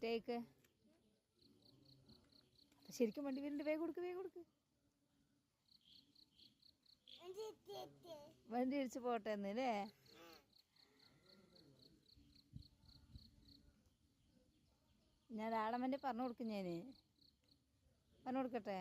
Take. ശരിക്കും വണ്ടി വരുന്നുണ്ട്. വേഗം കൊടുക്ക്. വണ്ടി ഇടിച്ച് പോട്ടെ എന്നല്ലേ. ഞാൻ ആളമ്മൻ്റെ പറഞ്ഞു കൊടുക്കും. പറഞ്ഞു കൊടുക്കട്ടെ.